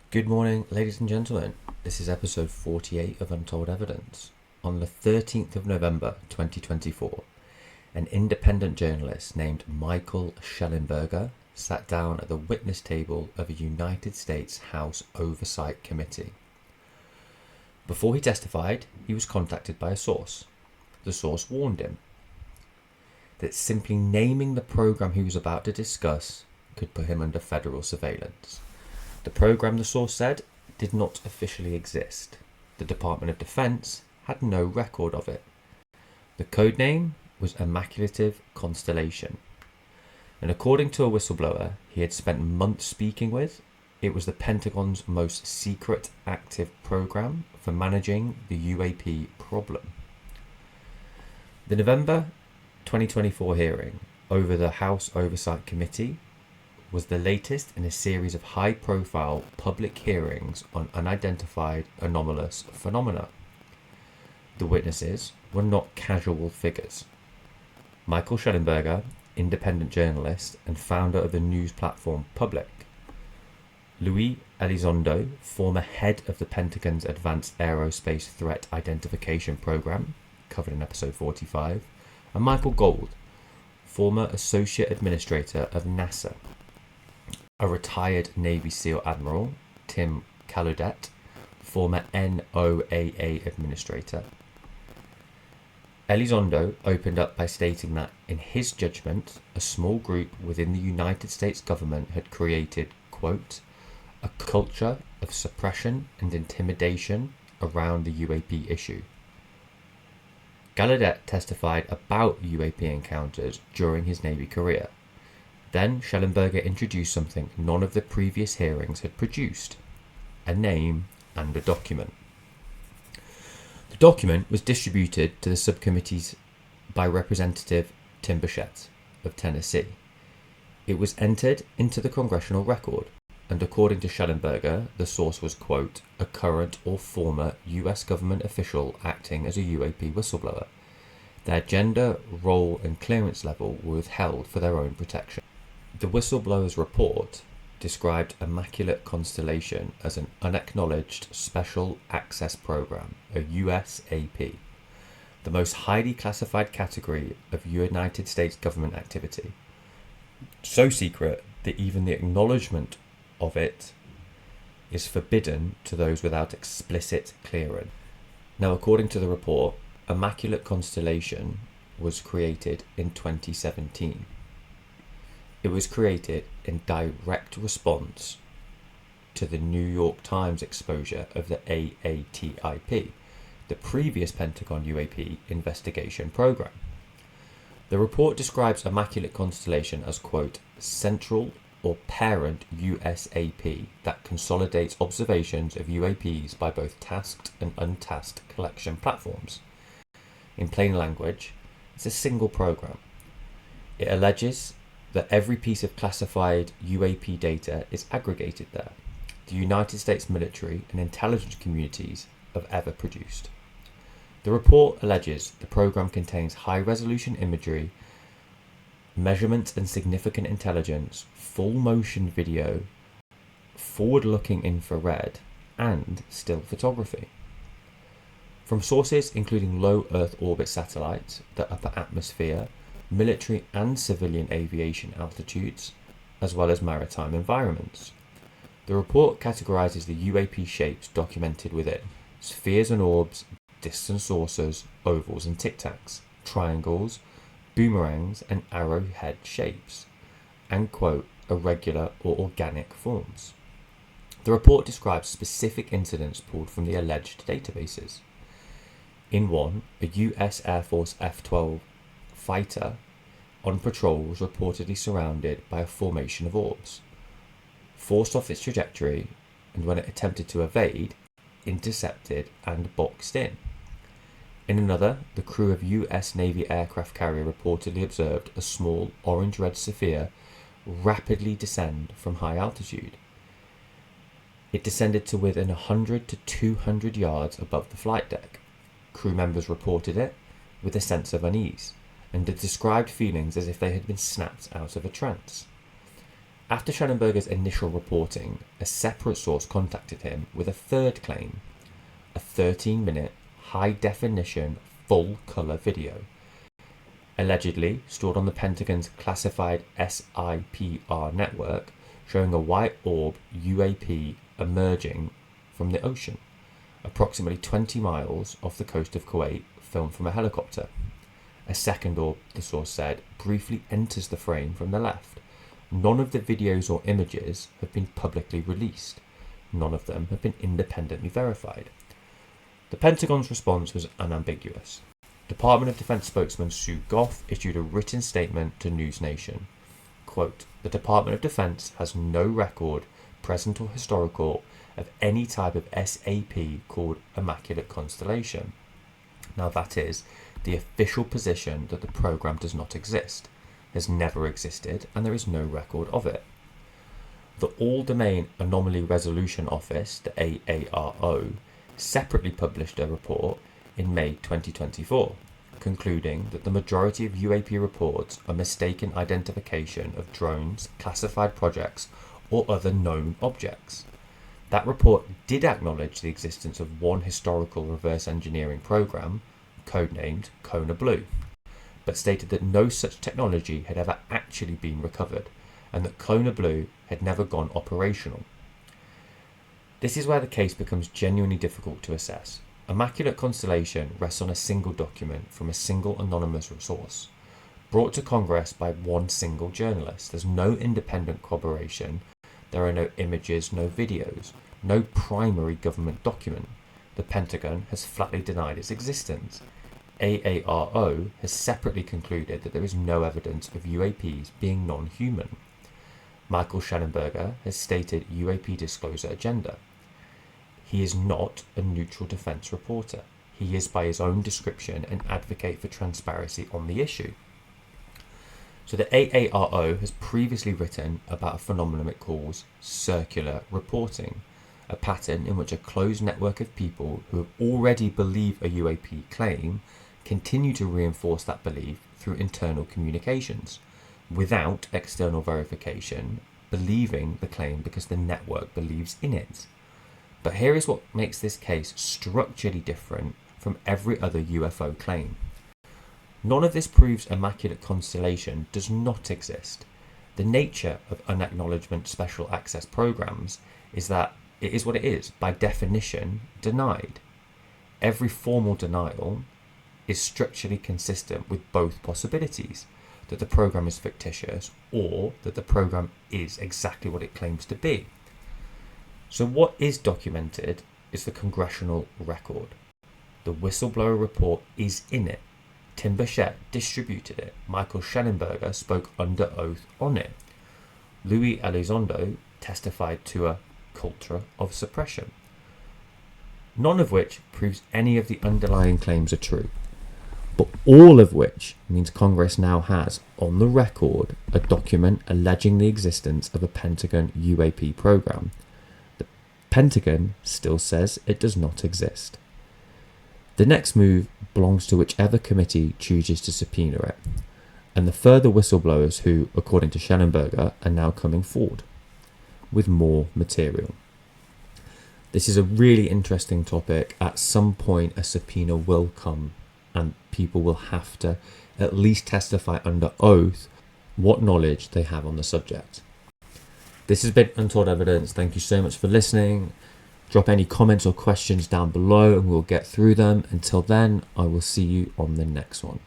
Good morning, ladies and gentlemen. This is episode 48 of Untold Evidence. On the 13th of November 2024, an independent journalist named Michael Shellenberger sat down at the witness table of a United States House Oversight Committee. Before he testified, he was contacted by a source. The source warned him that simply naming the program he was about to discuss could put him under federal surveillance. The program, the source said, did not officially exist. The Department of Defense had no record of it. The code name was Immaculate Constellation. And according to a whistleblower he had spent months speaking with, it was the Pentagon's most secret active program for managing the UAP problem. The November 2024 hearing over the House Oversight Committee was the latest in a series of high-profile public hearings on unidentified anomalous phenomena. The witnesses were not casual figures. Michael Shellenberger, independent journalist and founder of the news platform Public; Luis Elizondo, former head of the Pentagon's Advanced Aerospace Threat Identification Program, covered in episode 45, and Michael Gold, former associate administrator of NASA; a retired Navy SEAL Admiral, Tim Caludet, former NOAA administrator. Elizondo opened up by stating that, in his judgment, a small group within the United States government had created, quote, a culture of suppression and intimidation around the UAP issue. Gallaudet testified about UAP encounters during his Navy career. Then Shellenberger introduced something none of the previous hearings had produced: a name and a document. The document was distributed to the subcommittees by Representative Tim Burchett of Tennessee. It was entered into the congressional record, and according to Shellenberger, the source was, quote, a current or former US government official acting as a UAP whistleblower. Their gender, role and clearance level were withheld for their own protection. The whistleblower's report described Immaculate Constellation as an Unacknowledged Special Access Program, a USAP, the most highly classified category of United States government activity. So secret that even the acknowledgement of it is forbidden to those without explicit clearance. Now, according to the report, Immaculate Constellation was created in 2017. It was created in direct response to the New York Times exposure of the AATIP, the previous Pentagon UAP investigation program. The report describes Immaculate Constellation as, quote, central or parent USAP that consolidates observations of UAPs by both tasked and untasked collection platforms. In plain language, it's a single program. It alleges that every piece of classified UAP data is aggregated there. The United States military and intelligence communities have ever produced. The report alleges the program contains high-resolution imagery, measurements and significant intelligence, full motion video, forward-looking infrared, and still photography. From sources including low Earth orbit satellites, the upper atmosphere, military and civilian aviation altitudes, as well as maritime environments. The report categorizes the UAP shapes documented within: spheres and orbs, disks and saucers, ovals and tic-tacs, triangles, boomerangs and arrowhead shapes, and, quote, irregular or organic forms. The report describes specific incidents pulled from the alleged databases. In one, a US Air Force F-12 fighter on patrol was reportedly surrounded by a formation of orbs, forced off its trajectory, and when it attempted to evade, intercepted and boxed in. In another, the crew of US Navy aircraft carrier reportedly observed a small orange-red sphere rapidly descend from high altitude. It descended to within 100 to 200 yards above the flight deck. Crew members reported it with a sense of unease, and had described feelings as if they had been snapped out of a trance. After Shellenberger's initial reporting, a separate source contacted him with a third claim, a 13-minute, high-definition, full-colour video, allegedly stored on the Pentagon's classified SIPR network, showing a white orb UAP emerging from the ocean, approximately 20 miles off the coast of Kuwait, filmed from a helicopter. A second orb, the source said, briefly enters the frame from the left. None of the videos or images have been publicly released. None of them have been independently verified. The Pentagon's response was unambiguous. Department of Defense spokesman Sue Goff issued a written statement to News Nation. Quote, "The Department of Defense has no record, present or historical, of any type of SAP called Immaculate Constellation." Now that is the official position that the program does not exist, has never existed, and there is no record of it. The All-Domain Anomaly Resolution Office, the AARO, separately published a report in May 2024, concluding that the majority of UAP reports are mistaken identification of drones, classified projects, or other known objects. That report did acknowledge the existence of one historical reverse engineering program, codenamed Kona Blue, but stated that no such technology had ever actually been recovered, and that Kona Blue had never gone operational. This is where the case becomes genuinely difficult to assess. Immaculate Constellation rests on a single document from a single anonymous source, brought to Congress by one single journalist. There's no independent corroboration. There are no images, no videos, no primary government document. The Pentagon has flatly denied its existence. AARO has separately concluded that there is no evidence of UAPs being non-human. Michael Shellenberger has stated UAP disclosure agenda. He is not a neutral defense reporter. He is, by his own description, an advocate for transparency on the issue. So the AARO has previously written about a phenomenon it calls circular reporting, a pattern in which a closed network of people who have already believed a UAP claim continue to reinforce that belief through internal communications, without external verification, believing the claim because the network believes in it. But here is what makes this case structurally different from every other UFO claim. None of this proves Immaculate Constellation does not exist. The nature of Unacknowledged Special Access Programs is that it is what it is, by definition, denied. Every formal denial is structurally consistent with both possibilities, that the program is fictitious or that the program is exactly what it claims to be. So what is documented is the congressional record. The whistleblower report is in it. Tim Burchett distributed it. Michael Shellenberger spoke under oath on it. Louis Elizondo testified to a culture of suppression. None of which proves any of the underlying claims are true, but all of which means Congress now has on the record a document alleging the existence of a Pentagon UAP program. The Pentagon still says it does not exist. The next move belongs to whichever committee chooses to subpoena it, and the further whistleblowers who, according to Shellenberger, are now coming forward with more material. This is a really interesting topic. At some point, a subpoena will come, and people will have to at least testify under oath what knowledge they have on the subject. This has been Untold Evidence. Thank you so much for listening. Drop any comments or questions down below and we'll get through them. Until then, I will see you on the next one.